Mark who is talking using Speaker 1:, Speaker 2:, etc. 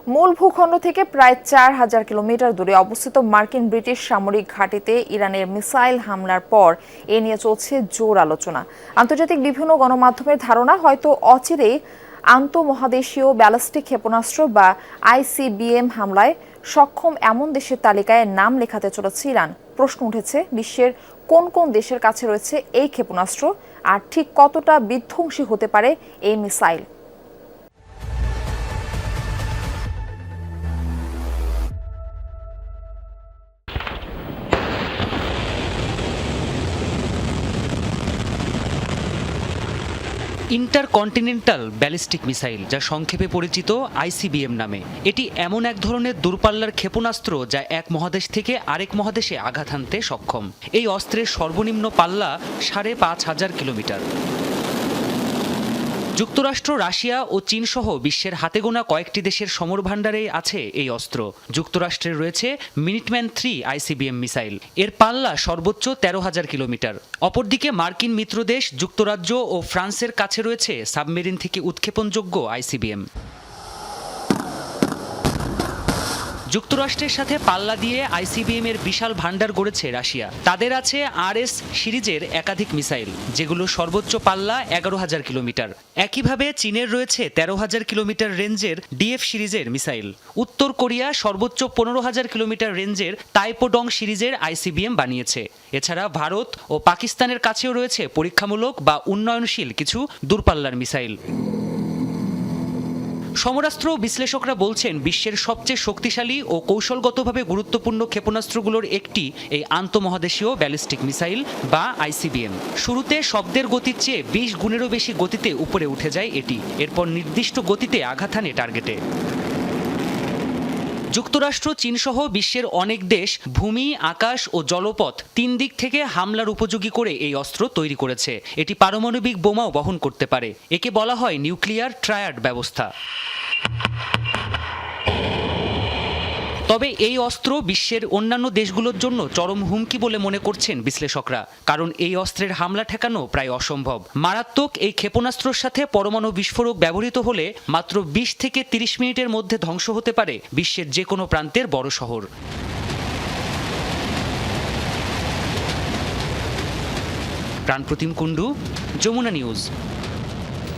Speaker 1: মূল ভূখণ্ড থেকে প্রায় ৪,০০০ কিলোমিটার দূরে অবস্থিত মার্কিন ব্রিটিশ সামরিক ঘাঁটিতে ইরানের মিসাইল হামলার পর এ নিয়ে চলছে জোর আলোচনা। আন্তর্জাতিক বিভিন্ন গণমাধ্যমের ধারণা, হয়তো অচিরেই আন্তঃমহাদেশীয় ব্যালিস্টিক ক্ষেপণাস্ত্র বা আইসিবিএম হামলায় সক্ষম এমন দেশের তালিকায় নাম লেখাতে চলেছে ইরান। প্রশ্ন উঠেছে, বিশ্বের কোন কোন দেশের কাছে রয়েছে এই ক্ষেপণাস্ত্র, আর ঠিক কতটা বিধ্বংসী হতে পারে এই মিসাইল।
Speaker 2: ইন্টারকন্টিনেন্টাল ব্যালিস্টিক মিসাইল, যা সংক্ষেপে পরিচিত আইসিবিএম নামে, এটি এমন এক ধরনের দূরপাল্লার ক্ষেপণাস্ত্র যা এক মহাদেশ থেকে আরেক মহাদেশে আঘাত হানতে সক্ষম। এই অস্ত্রের সর্বনিম্ন পাল্লা ৫,৫০০ কিলোমিটার। যুক্তরাষ্ট্র, রাশিয়া ও চীন সহ বিশ্বের হাতে গোনা কয়েকটি দেশের সমর ভাণ্ডারে আছে এই অস্ত্র। যুক্তরাষ্ট্রের রয়েছে মিনিটম্যান 3 আইসিবিএম মিসাইল, এর পাল্লা সর্বোচ্চ ১৩,০০০ কিলোমিটার। অপরদিকে মার্কিন মিত্রদেশ যুক্তরাজ্য ও ফ্রান্সের কাছে রয়েছে সাবমেরিন থেকে উৎক্ষেপণযোগ্য আইসিবিএম। যুক্তরাষ্ট্রের সাথে পাল্লা দিয়ে আইসিবিএম এর বিশাল ভান্ডার গড়েছে রাশিয়া। তাদের আছে RS সিরিজের একাধিক মিসাইল, যেগুলো সর্বোচ্চ পাল্লা ১১,০০০ কিলোমিটার। একইভাবে চীনের রয়েছে ১৩,০০০ কিলোমিটার রেঞ্জের DF সিরিজের মিসাইল। উত্তর কোরিয়া সর্বোচ্চ ১৫,০০০ কিলোমিটার রেঞ্জের তাইপোডং সিরিজের আইসিবিএম বানিয়েছে। এছাড়া ভারত ও পাকিস্তানের কাছেও রয়েছে পরীক্ষামূলক বা উন্নয়নশীল কিছু দূরপাল্লার মিসাইল। সমরাস্ত্র বিশ্লেষকরা বলছেন, বিশ্বের সবচেয়ে শক্তিশালী ও কৌশলগতভাবে গুরুত্বপূর্ণ ক্ষেপণাস্ত্রগুলোর একটি এই আন্তঃমহাদেশীয় ব্যালিস্টিক মিসাইল বা আইসিবিএম। শুরুতে শব্দের গতির চেয়ে ২০ গুণেরও বেশি গতিতে উপরে উঠে যায় এটি, এরপর নির্দিষ্ট গতিতে আঘাত হানে টার্গেটে। যুক্তরাষ্ট্র, চীন সহ বিশ্বের অনেক দেশ ভূমি, আকাশ ও জলপথ ৩ দিক থেকে হামলার উপযোগী করে এই অস্ত্র তৈরি করেছে। এটি পারমাণবিক বোমাও বহন করতে পারে। একে বলা হয় নিউক্লিয়ার ট্রায়াড ব্যবস্থা। তবে এই অস্ত্র বিশ্বের অন্যান্য দেশগুলোর জন্য চরম হুমকি বলে মনে করছেন বিশ্লেষকরা, কারণ এই অস্ত্রের হামলা ঠেকানো প্রায় অসম্ভব। মারাত্মক এই ক্ষেপণাস্ত্রের সাথে পরমাণু বিস্ফোরক ব্যবহৃত হলে মাত্র ২০ থেকে ৩০ মিনিটের মধ্যে ধ্বংস হতে পারে বিশ্বের যে কোনো প্রান্তের বড় শহর। প্রাণপ্রতিম কুণ্ডু, যমুনা নিউজ।